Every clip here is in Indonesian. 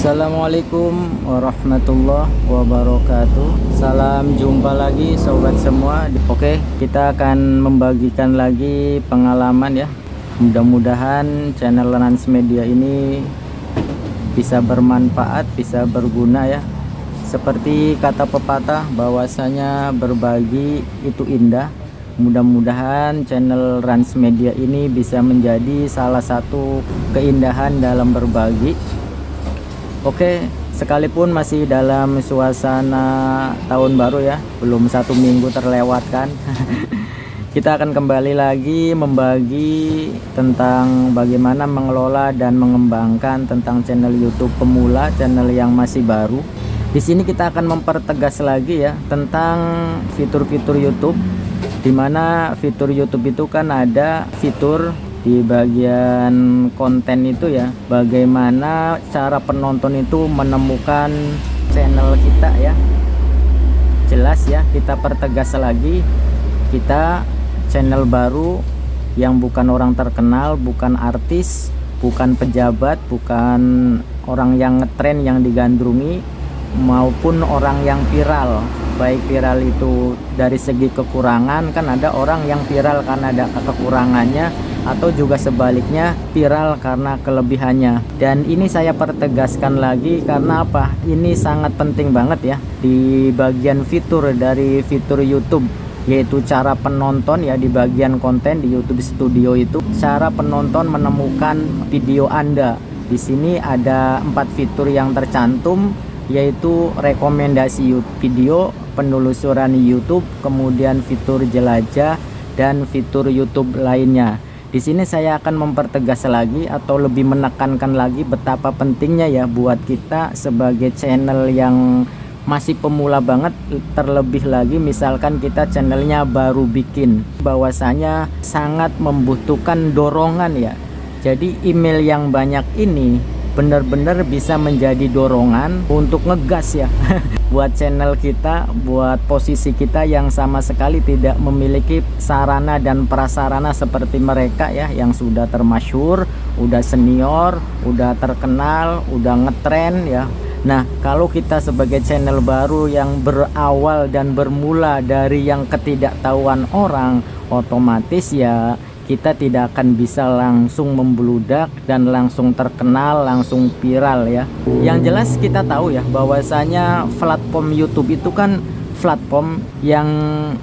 Assalamualaikum warahmatullahi wabarakatuh. Salam jumpa lagi sobat semua. Oke, kita akan membagikan lagi pengalaman ya. Mudah-mudahan channel Rans Media ini bisa bermanfaat, bisa berguna ya. Seperti kata pepatah bahwasanya berbagi itu indah. Mudah-mudahan channel Rans Media ini bisa menjadi salah satu keindahan dalam berbagi. Oke, sekalipun masih dalam suasana tahun baru ya, belum 1 minggu terlewatkan. Kita akan kembali lagi membagi tentang bagaimana mengelola dan mengembangkan tentang channel YouTube pemula, channel yang masih baru. Di sini kita akan mempertegas lagi ya tentang fitur-fitur YouTube, dimana fitur YouTube itu kan ada fitur di bagian konten itu ya, bagaimana cara penonton itu menemukan channel kita ya. Jelas ya, kita pertegas lagi, kita channel baru yang bukan orang terkenal, bukan artis, bukan pejabat, bukan orang yang ngetren yang digandrungi, maupun orang yang viral. Baik viral itu dari segi kekurangan, kan ada orang yang viral karena ada kekurangannya, atau juga sebaliknya viral karena kelebihannya. Dan ini saya pertegaskan lagi karena apa? Ini sangat penting banget ya di bagian fitur dari fitur YouTube, yaitu cara penonton ya. Di bagian konten di YouTube Studio itu cara penonton menemukan video Anda. Di sini ada 4 fitur yang tercantum, yaitu rekomendasi video, penelusuran YouTube, kemudian fitur jelajah, dan fitur YouTube lainnya. Di sini saya akan mempertegas lagi atau lebih menekankan lagi betapa pentingnya ya buat kita sebagai channel yang masih pemula banget, terlebih lagi misalkan kita channelnya baru bikin, bahwasanya sangat membutuhkan dorongan ya. Jadi email yang banyak ini benar-benar bisa menjadi dorongan untuk ngegas ya buat channel kita, buat posisi kita yang sama sekali tidak memiliki sarana dan prasarana seperti mereka ya, yang sudah termasyhur, udah senior, udah terkenal, udah ngetren ya. Nah, kalau kita sebagai channel baru yang berawal dan bermula dari yang ketidaktahuan orang, otomatis ya kita tidak akan bisa langsung membludak dan langsung terkenal, langsung viral ya. Yang jelas kita tahu ya bahwasanya platform YouTube itu kan platform yang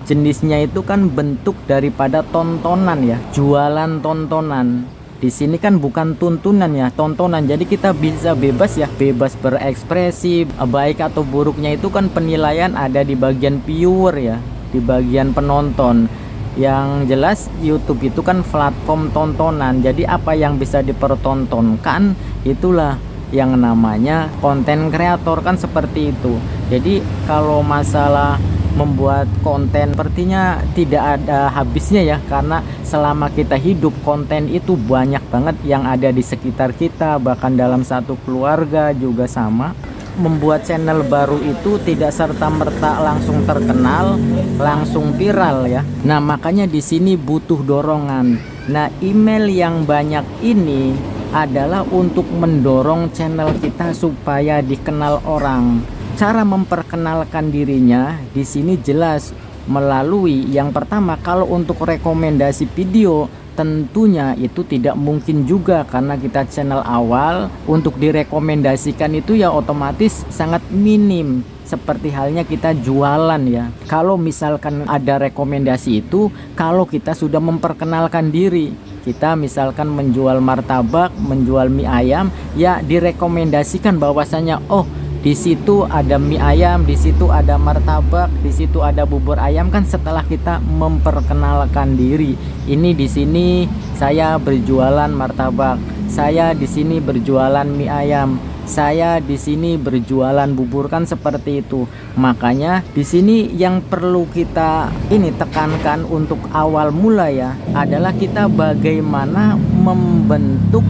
jenisnya itu kan bentuk daripada tontonan ya, jualan tontonan. Di sini kan bukan tuntunan ya, tontonan. Jadi kita bisa bebas ya, bebas berekspresi. Baik atau buruknya itu kan penilaian ada di bagian viewer ya, di bagian penonton. Yang jelas YouTube itu kan platform tontonan, jadi apa yang bisa dipertontonkan itulah yang namanya konten kreator, kan seperti itu. Jadi kalau masalah membuat konten sepertinya tidak ada habisnya ya, karena selama kita hidup konten itu banyak banget yang ada di sekitar kita, bahkan dalam satu keluarga juga sama. Membuat channel baru itu tidak serta-merta langsung terkenal, langsung viral ya. Nah, makanya di sini butuh dorongan. Nah, email yang banyak ini adalah untuk mendorong channel kita supaya dikenal orang. Cara memperkenalkan dirinya di sini jelas melalui yang pertama, kalau untuk rekomendasi video tentunya itu tidak mungkin juga karena kita channel awal, untuk direkomendasikan itu ya otomatis sangat minim, seperti halnya kita jualan ya. Kalau misalkan ada rekomendasi itu kalau kita sudah memperkenalkan diri, kita misalkan menjual martabak, menjual mie ayam, ya direkomendasikan bahwasanya oh di situ ada mie ayam, di situ ada martabak, di situ ada bubur ayam, kan setelah kita memperkenalkan diri. Ini di sini saya berjualan martabak, saya di sini berjualan mie ayam, saya di sini berjualan bubur, kan seperti itu. Makanya di sini yang perlu kita ini tekankan untuk awal mula ya adalah kita bagaimana membentuk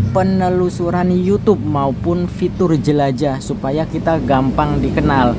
penelusuran YouTube maupun fitur jelajah supaya kita gampang dikenal.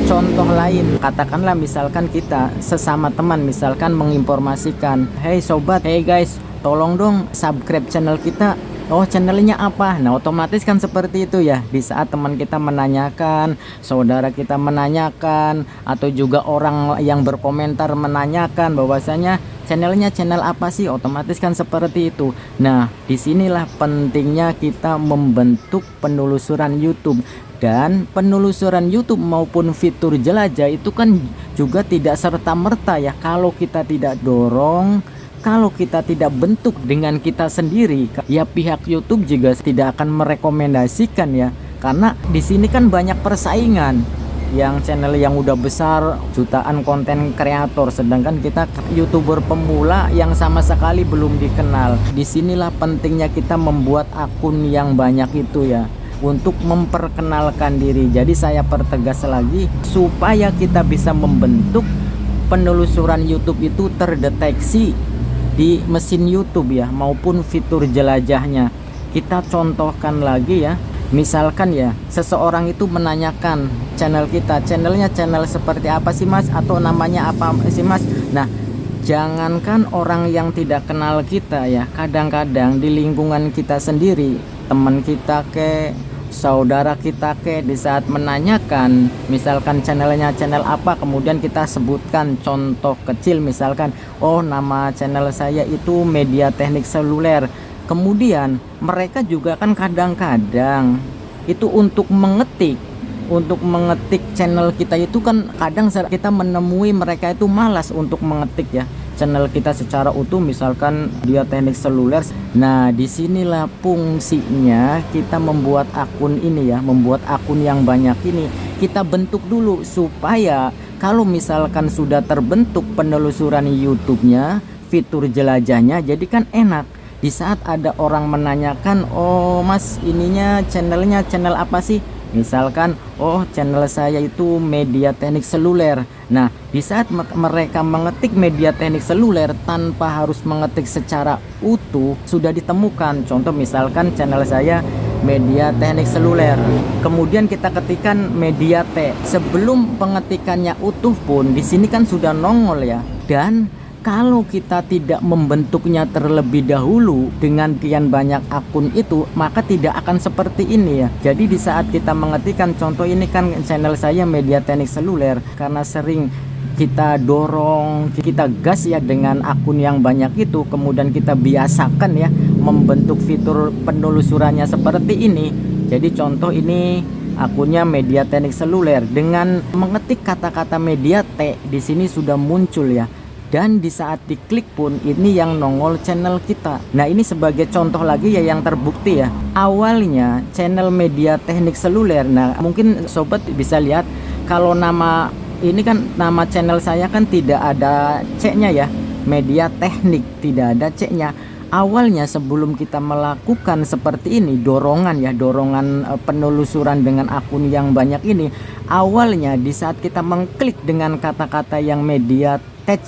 Contoh lain, katakanlah misalkan kita sesama teman misalkan menginformasikan, hey sobat, hey guys, tolong dong subscribe channel kita, oh channelnya apa. Nah otomatis kan seperti itu ya, di saat teman kita menanyakan, saudara kita menanyakan, atau juga orang yang berkomentar menanyakan bahwasanya channelnya channel apa sih, otomatis kan seperti itu. Nah disinilah pentingnya kita membentuk penelusuran YouTube. Dan penelusuran YouTube maupun fitur jelajah itu kan juga tidak serta-merta ya, kalau kita tidak dorong, kalau kita tidak bentuk dengan kita sendiri, ya pihak YouTube juga tidak akan merekomendasikan ya. Karena di sini kan banyak persaingan, yang channel yang udah besar jutaan konten kreator, sedangkan kita YouTuber pemula yang sama sekali belum dikenal. Disinilah pentingnya kita membuat akun yang banyak itu ya, untuk memperkenalkan diri. Jadi saya pertegas lagi, supaya kita bisa membentuk penelusuran YouTube itu terdeteksi di mesin YouTube ya, maupun fitur jelajahnya. Kita contohkan lagi ya, misalkan ya seseorang itu menanyakan channel kita, channelnya channel seperti apa sih mas, atau namanya apa sih mas. Nah jangankan orang yang tidak kenal kita ya, kadang-kadang di lingkungan kita sendiri, teman kita ke, saudara kita ke, di saat menanyakan misalkan channelnya channel apa, kemudian kita sebutkan contoh kecil, misalkan oh nama channel saya itu Media Teknik Seluler, kemudian mereka juga kan kadang-kadang itu untuk mengetik channel kita itu kan kadang kita menemui mereka itu malas untuk mengetik ya channel kita secara utuh, misalkan dia teknik seluler. Nah disinilah fungsinya kita membuat akun ini ya, membuat akun yang banyak ini kita bentuk dulu, supaya kalau misalkan sudah terbentuk penelusuran YouTube-nya, fitur jelajahnya, jadi kan enak. Di saat ada orang menanyakan, oh mas ininya channelnya channel apa sih, misalkan oh channel saya itu Media Teknik Seluler. Nah di saat mereka mengetik Media Teknik Seluler tanpa harus mengetik secara utuh, sudah ditemukan contoh misalkan channel saya Media Teknik Seluler, kemudian kita ketikkan Media T, sebelum pengetikannya utuh pun di sini kan sudah nongol ya. Dan kalau kita tidak membentuknya terlebih dahulu dengan kian banyak akun itu, maka tidak akan seperti ini ya. Jadi di saat kita mengetikkan contoh ini kan channel saya Media Teknik Seluler, karena sering kita dorong, kita gas ya dengan akun yang banyak itu, kemudian kita biasakan ya membentuk fitur penelusurannya seperti ini. Jadi contoh ini akunnya Media Teknik Seluler, dengan mengetik kata-kata Media T di sini sudah muncul ya. Dan di saat diklik pun ini yang nongol channel kita. Nah ini sebagai contoh lagi ya yang terbukti ya. Awalnya channel Media Teknik Seluler. Nah mungkin sobat bisa lihat, kalau nama ini kan nama channel saya kan tidak ada C-nya ya, Media Teknik, tidak ada C-nya. Awalnya sebelum kita melakukan seperti ini, dorongan penelusuran dengan akun yang banyak ini, awalnya di saat kita mengklik dengan kata-kata yang Media Tech,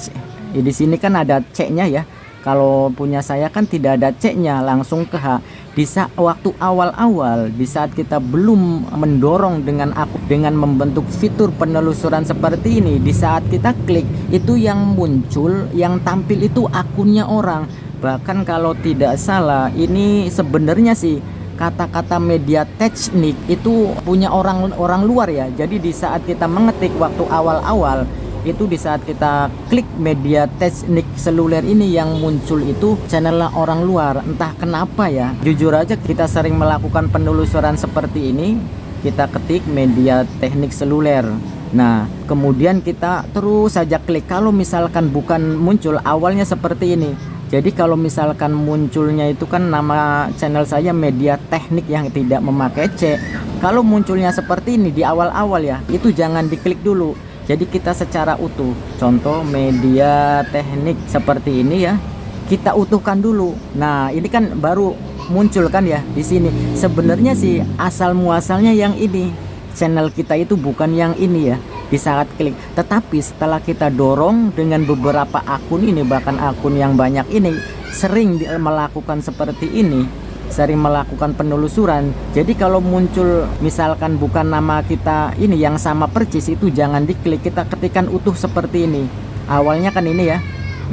di sini kan ada C-nya ya. Kalau punya saya kan tidak ada C-nya, langsung ke H. Di saat waktu awal-awal, di saat kita belum mendorong dengan membentuk fitur penelusuran seperti ini, di saat kita klik itu yang muncul, yang tampil itu akunnya orang. Bahkan kalau tidak salah, ini sebenarnya sih kata-kata Media Teknik itu punya orang luar ya. Jadi di saat kita mengetik waktu awal-awal itu, di saat kita klik Media Teknik Seluler ini, yang muncul itu channel orang luar. Entah kenapa ya, jujur aja kita sering melakukan penelusuran seperti ini, kita ketik Media Teknik Seluler. Nah kemudian kita terus saja klik, kalau misalkan bukan muncul awalnya seperti ini. Jadi kalau misalkan munculnya itu kan nama channel saya Media Teknik yang tidak memakai C, kalau munculnya seperti ini di awal-awal ya, itu jangan diklik dulu. Jadi kita secara utuh, contoh Media Teknik seperti ini ya, kita utuhkan dulu. Nah ini kan baru muncul kan ya di sini. Sebenarnya sih asal muasalnya yang ini, channel kita itu bukan yang ini ya di saat klik. Tetapi setelah kita dorong dengan beberapa akun ini, bahkan akun yang banyak ini sering melakukan seperti ini, sering melakukan penelusuran. Jadi kalau muncul misalkan bukan nama kita ini yang sama persis, itu jangan diklik, kita ketikkan utuh seperti ini. Awalnya kan ini ya,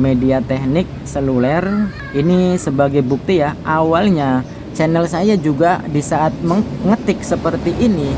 Media Teknik Seluler. Ini sebagai bukti ya, awalnya channel saya juga di saat mengetik seperti ini,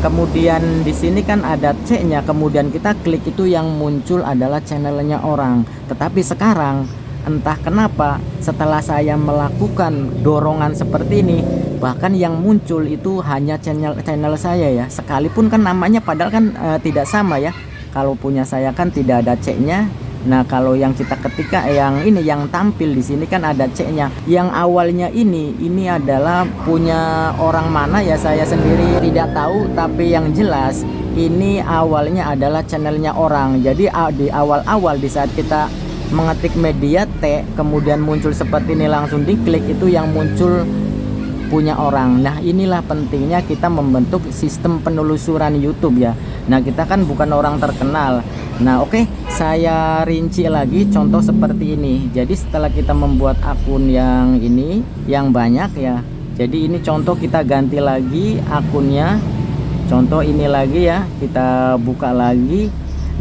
kemudian di sini kan ada C-nya, kemudian kita klik, itu yang muncul adalah channelnya orang. Tetapi sekarang entah kenapa setelah saya melakukan dorongan seperti ini, bahkan yang muncul itu hanya channel saya ya, sekalipun kan namanya padahal kan tidak sama ya. Kalau punya saya kan tidak ada C-nya. Nah, kalau yang kita ketika yang ini yang tampil di sini kan ada C-nya. Yang awalnya ini adalah punya orang mana ya, saya sendiri tidak tahu, tapi yang jelas ini awalnya adalah channelnya orang. Jadi di awal-awal di saat kita mengetik media T kemudian muncul seperti ini, langsung diklik, itu yang muncul punya orang. Nah, inilah pentingnya kita membentuk sistem penelusuran YouTube ya. Nah, kita kan bukan orang terkenal. Nah, oke, saya rinci lagi contoh seperti ini. Jadi setelah kita membuat akun yang ini yang banyak ya, jadi ini contoh, kita ganti lagi akunnya, contoh ini lagi ya, kita buka lagi.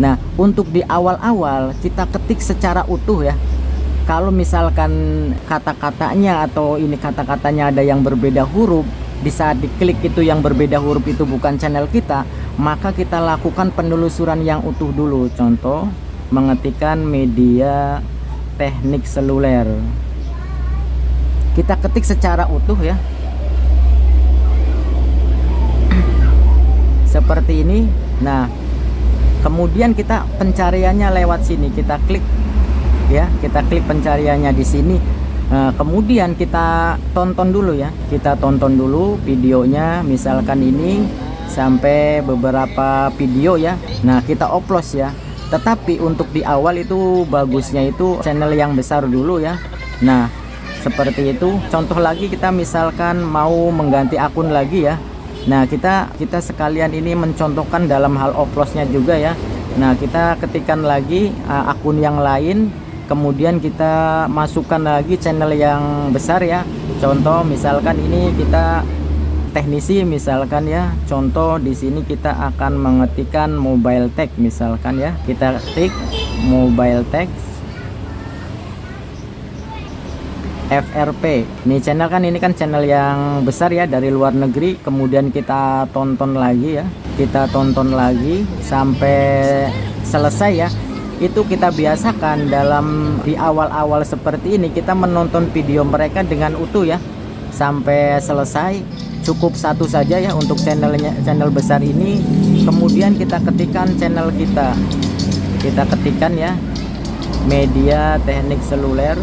Nah, untuk di awal-awal kita ketik secara utuh ya. Kalau misalkan kata-katanya atau ini kata-katanya ada yang berbeda huruf, di saat diklik itu yang berbeda huruf itu bukan channel kita, maka kita lakukan penelusuran yang utuh dulu. Contoh, mengetikkan media teknik seluler, kita ketik secara utuh ya, seperti ini. Nah, kemudian kita pencariannya lewat sini, kita klik ya, kita klik pencariannya di sini. Kemudian kita tonton dulu ya, kita tonton dulu videonya, misalkan ini sampai beberapa video ya. Nah, kita oplos ya. Tetapi untuk di awal itu bagusnya itu channel yang besar dulu ya. Nah, seperti itu. Contoh lagi, kita misalkan mau mengganti akun lagi ya. Nah, kita sekalian ini mencontohkan dalam hal oplosnya juga ya. Nah, kita ketikkan lagi akun yang lain, kemudian kita masukkan lagi channel yang besar ya. Contoh misalkan ini kita teknisi misalkan ya. Contoh di sini kita akan mengetikkan mobile tech misalkan ya. Kita ketik mobile tech FRP. Ini channel kan, ini kan channel yang besar ya dari luar negeri. Kemudian kita tonton lagi ya. Kita tonton lagi sampai selesai ya. Itu kita biasakan dalam di awal-awal seperti ini, kita menonton video mereka dengan utuh ya sampai selesai. Cukup satu saja ya untuk channel besar ini. Kemudian kita ketikkan channel kita ketikkan ya, media teknik seluler.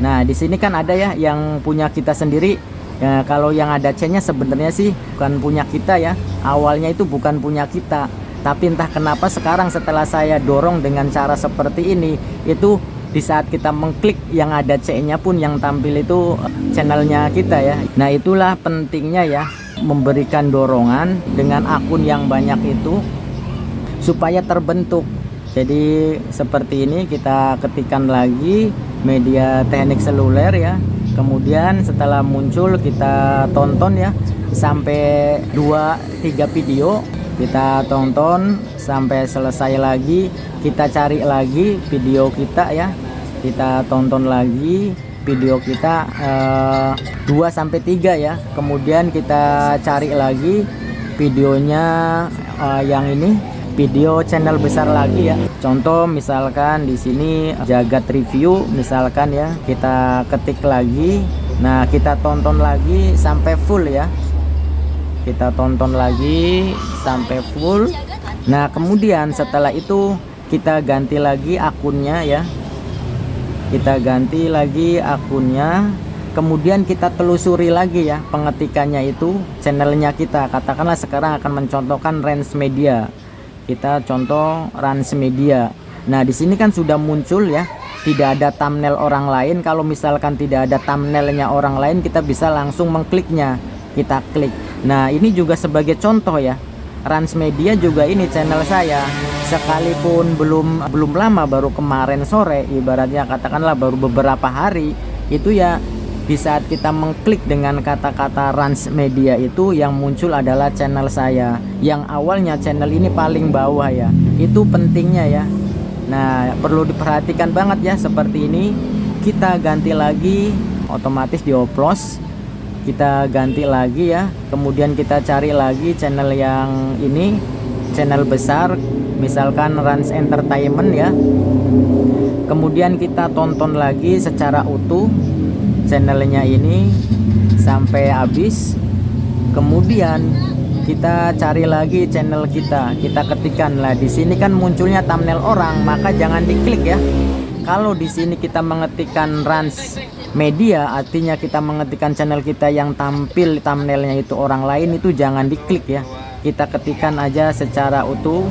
Nah, di sini kan ada ya yang punya kita sendiri. Ya, kalau yang ada C-nya sebenarnya sih bukan punya kita ya. Awalnya itu bukan punya kita. Tapi entah kenapa sekarang setelah saya dorong dengan cara seperti ini, itu di saat kita mengklik yang ada C-nya pun yang tampil itu channelnya kita ya. Nah, itulah pentingnya ya memberikan dorongan dengan akun yang banyak itu supaya terbentuk. Jadi seperti ini, kita ketikkan lagi media teknik seluler ya. Kemudian setelah muncul kita tonton ya sampai 2-3 video, kita tonton sampai selesai lagi. Kita cari lagi video kita ya, kita tonton lagi video kita 2-3 ya. Kemudian kita cari lagi videonya yang ini, video channel besar lagi ya. Contoh misalkan di sini Jagat Review misalkan ya, kita ketik lagi. Nah, kita tonton lagi sampai full ya. Kita tonton lagi sampai full. Nah, kemudian setelah itu kita ganti lagi akunnya ya. Kita ganti lagi akunnya. Kemudian kita telusuri lagi ya pengetikannya itu channelnya kita. Katakanlah sekarang akan mencontohkan Rans Media. Kita contoh Rans Media. Nah, di sini kan sudah muncul ya, tidak ada thumbnail orang lain. Kalau misalkan tidak ada thumbnailnya orang lain, kita bisa langsung mengkliknya. Kita klik. Nah, ini juga sebagai contoh ya. Rans Media juga ini channel saya. Sekalipun belum lama, baru kemarin sore, ibaratnya katakanlah baru beberapa hari, itu ya di saat kita mengklik dengan kata-kata Rans Media itu yang muncul adalah channel saya. Yang awalnya channel ini paling bawah ya. Itu pentingnya ya. Nah, perlu diperhatikan banget ya, seperti ini. Kita ganti lagi, otomatis dioplos. Kita ganti lagi ya. Kemudian kita cari lagi channel yang ini, channel besar, misalkan Rans Entertainment ya. Kemudian kita tonton lagi secara utuh channelnya ini sampai habis. Kemudian kita cari lagi channel kita ketikkan lah. Di sini kan munculnya thumbnail orang, maka jangan diklik ya. Kalau di sini kita mengetikkan Rans Media, artinya kita mengetikkan channel kita yang tampil thumbnailnya itu orang lain, itu jangan diklik ya. Kita ketikkan aja secara utuh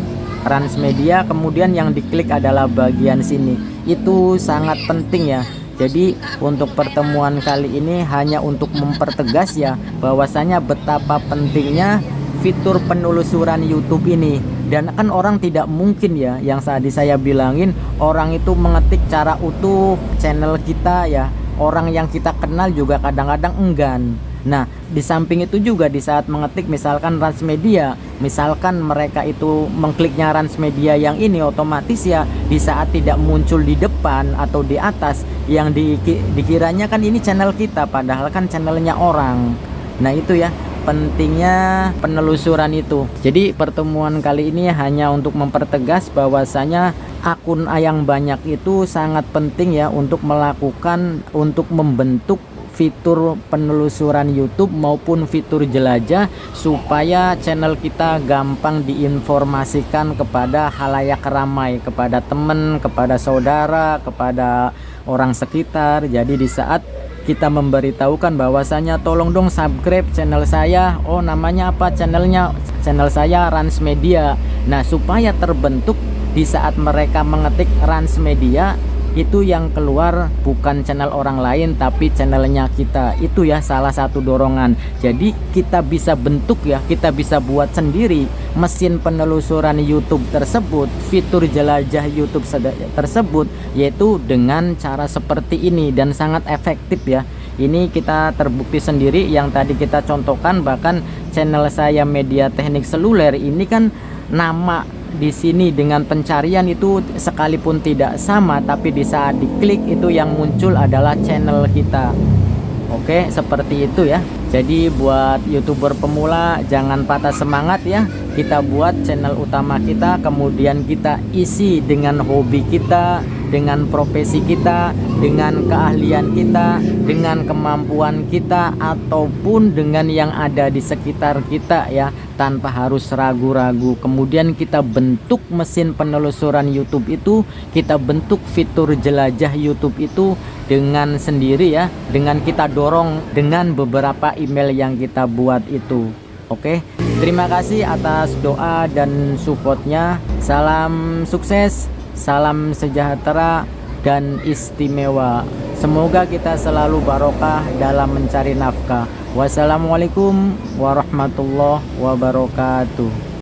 Rans Media, kemudian yang diklik adalah bagian sini. Itu sangat penting ya. Jadi untuk pertemuan kali ini hanya untuk mempertegas ya, bahwasanya betapa pentingnya fitur penelusuran YouTube ini. Dan kan orang tidak mungkin ya, yang tadi saya bilangin, orang itu mengetik cara utuh channel kita ya. Orang yang kita kenal juga kadang-kadang enggan. Nah, di samping itu juga di saat mengetik misalkan Rans Media, misalkan mereka itu mengkliknya Rans Media yang ini, otomatis ya di saat tidak muncul di depan atau di atas, yang dikiranya kan ini channel kita, padahal kan channelnya orang. Nah, itu ya pentingnya penelusuran itu. Jadi pertemuan kali ini hanya untuk mempertegas bahwasanya akun yang banyak itu sangat penting ya untuk membentuk fitur penelusuran YouTube maupun fitur jelajah, supaya channel kita gampang diinformasikan kepada halayak ramai, kepada teman, kepada saudara, kepada orang sekitar. Jadi di saat kita memberitahukan bahwasanya tolong dong subscribe channel saya, oh namanya apa channelnya, channel saya Rans Media. Nah, supaya terbentuk di saat mereka mengetik Rans Media, itu yang keluar bukan channel orang lain tapi channelnya kita. Itu ya salah satu dorongan. Jadi kita bisa bentuk ya, kita bisa buat sendiri mesin penelusuran YouTube tersebut, fitur jelajah YouTube tersebut, yaitu dengan cara seperti ini, dan sangat efektif ya. Ini kita terbukti sendiri yang tadi kita contohkan. Bahkan channel saya Media Teknik Seluler ini kan nama di sini dengan pencarian itu sekalipun tidak sama, tapi di saat diklik itu yang muncul adalah channel kita. Oke, seperti itu ya. Jadi buat YouTuber pemula jangan patah semangat ya. Kita buat channel utama kita, kemudian kita isi dengan hobi kita, dengan profesi kita, dengan keahlian kita, dengan kemampuan kita, ataupun dengan yang ada di sekitar kita ya, tanpa harus ragu-ragu. Kemudian kita bentuk mesin penelusuran YouTube itu, kita bentuk fitur jelajah YouTube itu dengan sendiri ya, dengan kita dorong dengan beberapa email yang kita buat itu. Oke, terima kasih atas doa dan supportnya. Salam sukses, salam sejahtera dan istimewa. Semoga kita selalu barokah dalam mencari nafkah. Wassalamualaikum warahmatullahi wabarakatuh.